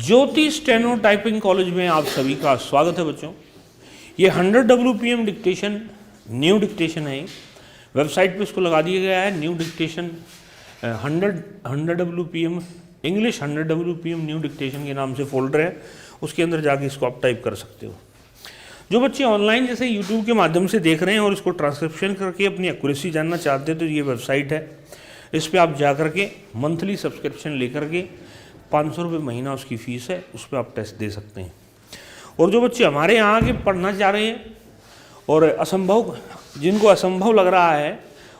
ज्योति steno typing college में आप सभी का स्वागत है बच्चों। ये 100 WPM डिक्टेशन न्यू डिक्टेशन है। वेबसाइट पे इसको लगा दिया गया है new dictation 100 WPM English 100 WPM new dictation के नाम से फोल्डर है, उसके अंदर जाके इसको आप टाइप कर सकते हो। जो बच्चे ऑनलाइन जैसे यूट्यूब के माध्यम से देख रहे हैं और इसको ट्रांसक्रिप्शन करके अपनी एक्यूरेसी जानना चाहते हैं तो ये वेबसाइट है, इस पर आप जा करके मंथली सब्सक्रिप्शन लेकर के 500 रुपये महीना उसकी फ़ीस है, उस पर आप टेस्ट दे सकते हैं। और जो बच्चे हमारे यहाँ आके पढ़ना चाह रहे हैं और असंभव जिनको असंभव लग रहा है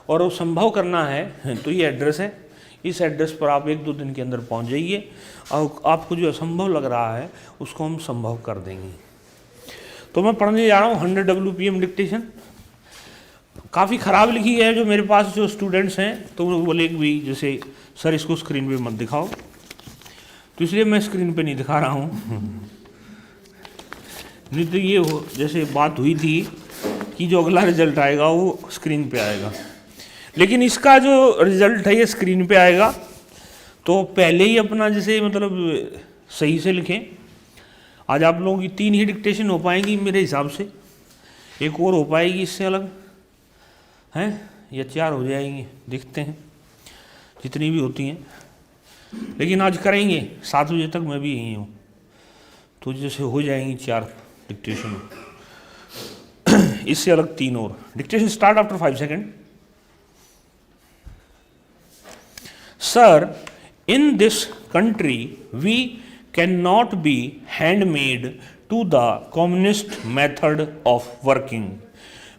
और वो संभव करना है तो ये एड्रेस है, इस एड्रेस पर आप 1-2 दिन के अंदर पहुँच जाइए और आपको जो असंभव लग रहा है उसको हम संभव कर देंगे। तो मैं पढ़ने जा रहा हूँ 100 WPM डिक्टेशन। काफ़ी ख़राब लिखी है जो मेरे पास जो स्टूडेंट्स हैं, तो वो बोले भी जैसे सर इसको स्क्रीन पे मत दिखाओ, तो इसलिए मैं स्क्रीन पे नहीं दिखा रहा हूँ। नहीं तो ये जैसे बात हुई थी कि जो अगला रिजल्ट आएगा वो स्क्रीन पे आएगा, लेकिन इसका जो रिज़ल्ट है ये स्क्रीन पे आएगा। तो पहले ही अपना जैसे मतलब सही से लिखें। आज आप लोगों की 3 ही डिक्टेशन हो पाएंगी मेरे हिसाब से, एक और हो पाएगी इससे अलग हैं या 4 हो जाएंगी, देखते हैं जितनी भी होती हैं, लेकिन आज करेंगे 7 बजे तक मैं भी यहीं हूँ, तो जैसे हो जाएंगी 4 डिक्टेशन, इससे अलग 3 और। Dictation start after 5 second. Sir, in this country we cannot be handmade to the communist method of working.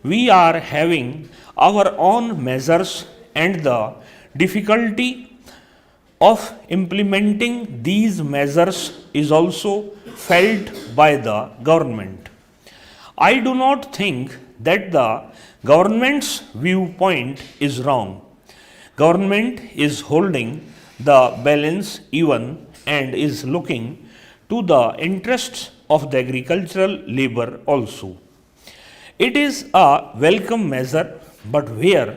We are having our own measures and the difficulty of implementing these measures is also felt by the government. I do not think that the government's viewpoint is wrong. Government is holding the balance even and is looking to the interests of the agricultural labor also. It is a welcome measure, but where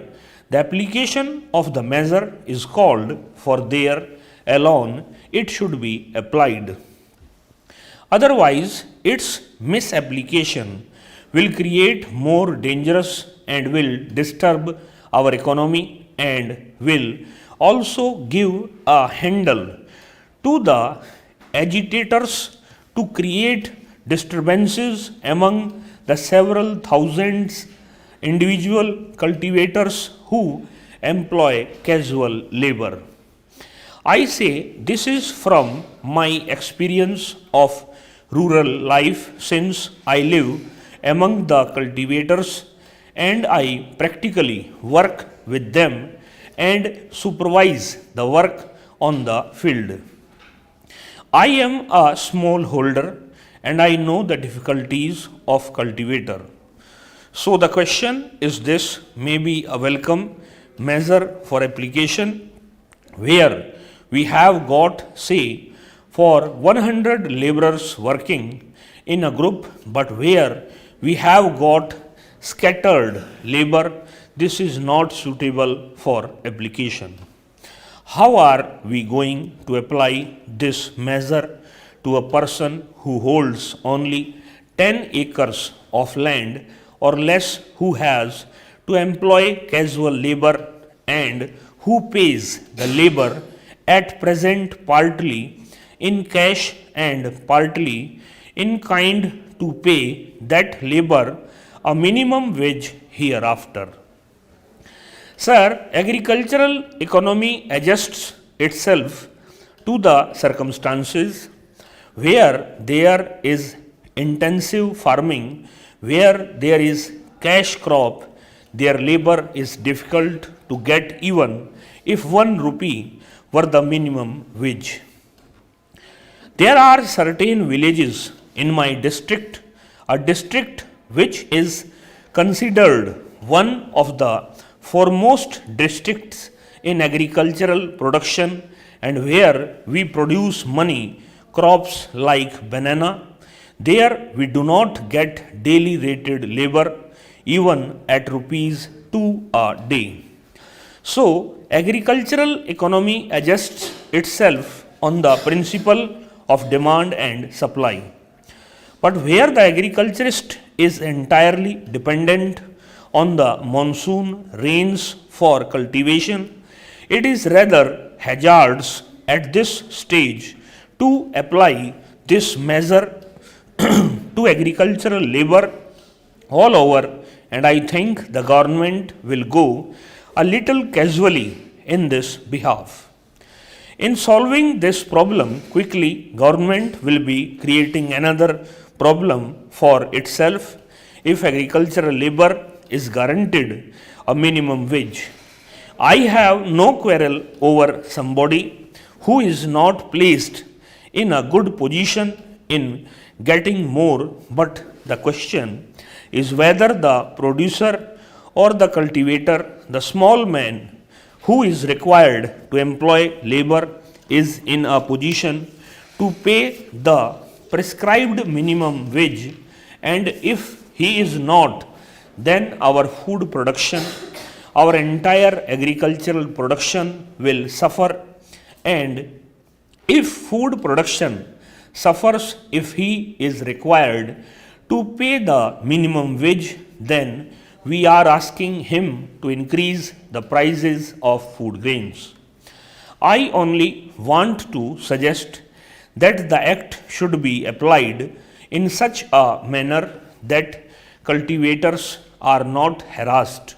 the application of the measure is called for, there alone it should be applied. Otherwise, its misapplication will create more dangerous and will disturb our economy and will also give a handle to the agitators to create disturbances among the several thousands individual cultivators who employ casual labor. I say this is from my experience of rural life, since I live among the cultivators and I practically work with them and supervise the work on the field. I am a smallholder and I know the difficulties of cultivator. So the question is this may be a welcome measure for application, where we have got, say, for 100 laborers working in a group, but where we have got scattered labor, this is not suitable for application. How are we going to apply this measure to a person who holds only 10 acres of land or less, who has to employ casual labor and who pays the labor at present partly in cash and partly in kind to pay that labor a minimum wage hereafter? Sir, agricultural economy adjusts itself to the circumstances. Where there is intensive farming, where there is cash crop, their labor is difficult to get even if 1 rupee were the minimum wage. There are certain villages in my district, a district which is considered one of the foremost districts in agricultural production, and where we produce money crops like banana. There we do not get daily rated labor even at ₹2 a day. So agricultural economy adjusts itself on the principle of demand and supply. But where the agriculturist is entirely dependent on the monsoon rains for cultivation, it is rather hazardous at this stage to apply this measure to agricultural labor all over, and I think the government will go a little casually in this behalf. In solving this problem quickly, government will be creating another problem for itself if agricultural labor is guaranteed a minimum wage. I have no quarrel over somebody who is not placed in a good position in getting more, but the question is whether the producer or the cultivator, the small man who is required to employ labor, is in a position to pay the prescribed minimum wage, and if he is not, then our food production, our entire agricultural production will suffer, and if food production suffers, if he is required to pay the minimum wage, then we are asking him to increase the prices of food grains. I only want to suggest that the act should be applied in such a manner that cultivators are not harassed.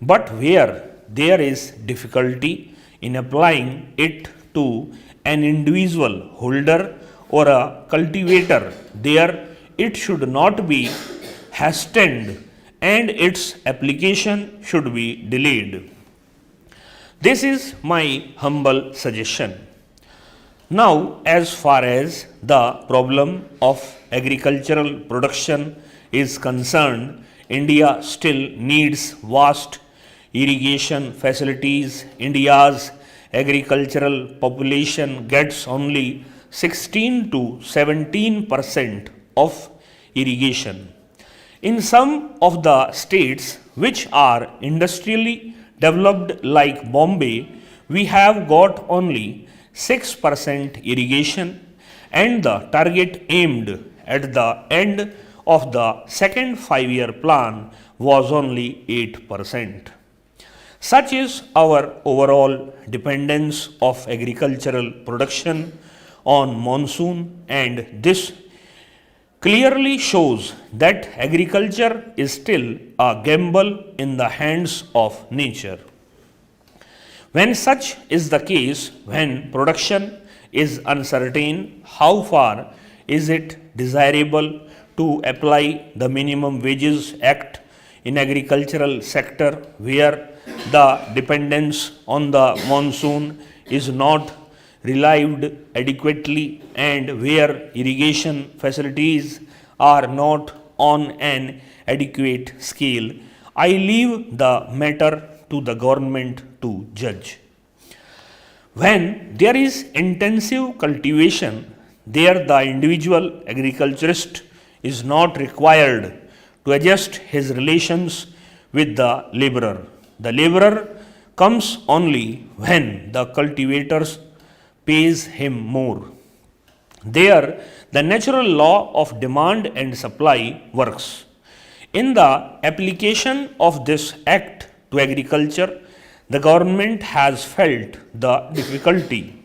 But where there is difficulty in applying it to an individual holder or a cultivator, there it should not be hastened and its application should be delayed. This is my humble suggestion. Now, as far as the problem of agricultural production is concerned, India still needs vast irrigation facilities. India's agricultural population gets only 16 to 17% of irrigation. In some of the states which are industrially developed like Bombay, we have got only 6% irrigation, and the target aimed at the end of the second 5-year plan was only 8%. Such is our overall dependence of agricultural production on monsoon, and this clearly shows that agriculture is still a gamble in the hands of nature. When such is the case, when production is uncertain, how far is it desirable to apply the Minimum Wages Act in agricultural sector where the dependence on the monsoon is not relieved adequately and where irrigation facilities are not on an adequate scale? I leave the matter to the government to judge. When there is intensive cultivation, there the individual agriculturist is not required to adjust his relations with the laborer. The laborer comes only when the cultivator pays him more. There, the natural law of demand and supply works. In the application of this act to agriculture, the government has felt the difficulty.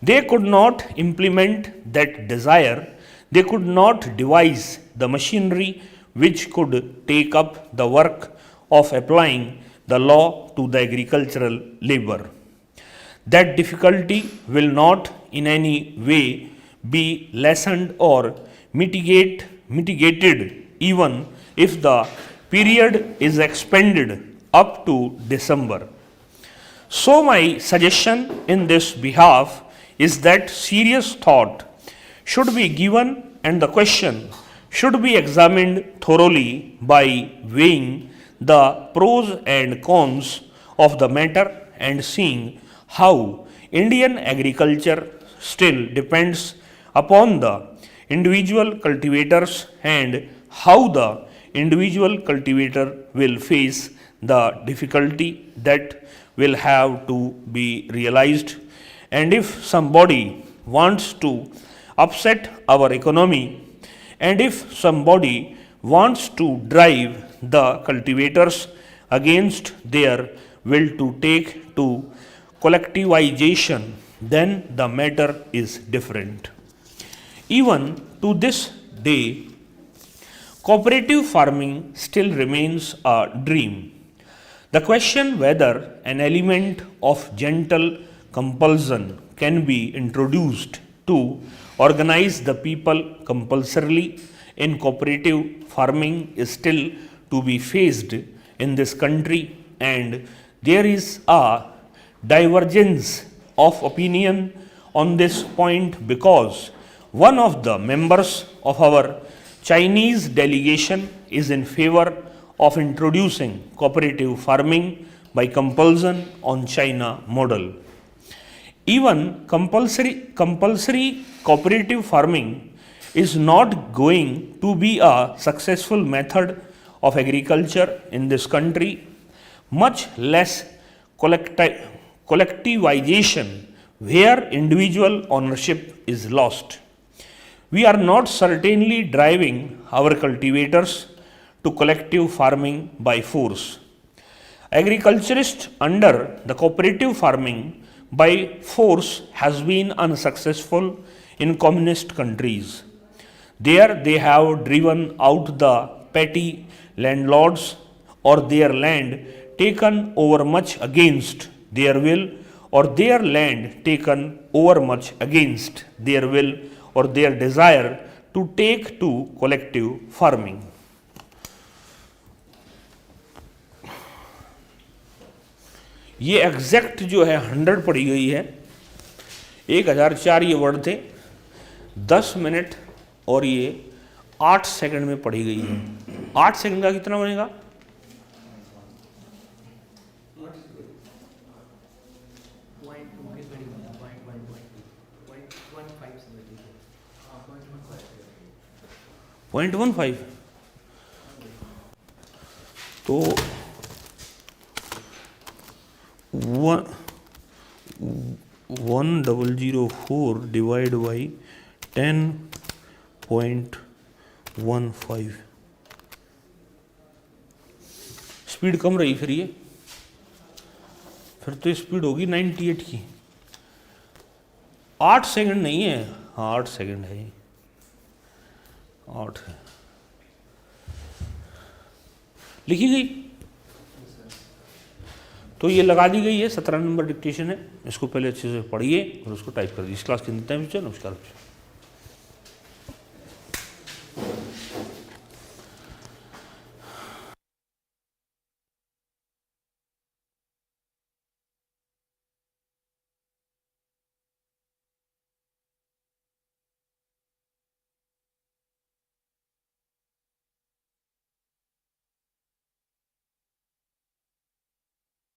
They could not implement that desire. They could not devise the machinery which could take up the work of applying the law to the agricultural labor. That difficulty will not in any way be lessened or mitigated even if the period is expanded up to December. So my suggestion in this behalf is that serious thought should be given and the question should be examined thoroughly by weighing the pros and cons of the matter and seeing how Indian agriculture still depends upon the individual cultivators and how the individual cultivator will face the difficulty that will have to be realized. And if somebody wants to upset our economy. And if somebody wants to drive the cultivators against their will to take to collectivization, then the matter is different. Even to this day, cooperative farming still remains a dream. The question whether an element of gentle compulsion can be introduced to organize the people compulsorily in cooperative farming is still to be faced in this country, and there is a divergence of opinion on this point because one of the members of our Chinese delegation is in favor of introducing cooperative farming by compulsion on China model. Even compulsory cooperative farming is not going to be a successful method of agriculture in this country, much less collectivization where individual ownership is lost. We are not certainly driving our cultivators to collective farming by force. Agriculturists under the cooperative farming by force has been unsuccessful in communist countries. There they have driven out the petty landlords or their land taken over much against their will, or their land taken over much against their will or their desire to take to collective farming. ये exact जो है 100 पढ़ी गई है, 1004 ये word थे, 10 minute और ये 8 सेकंड में पढ़ी गई है। 8 सेकंड का कितना बनेगा? .15 तो 1004 डिवाइड बाई 10.15 स्पीड कम रही फिर तो स्पीड होगी 98 की। 8 सेकंड नहीं है, हाँ 8 सेकंड है, 8 है, लिखी गई तो ये लगा दी गई है। 17 नंबर डिक्टेशन है, इसको पहले अच्छे से पढ़िए और उसको टाइप कर दीजिए। इस क्लास के अंत में नमस्कार।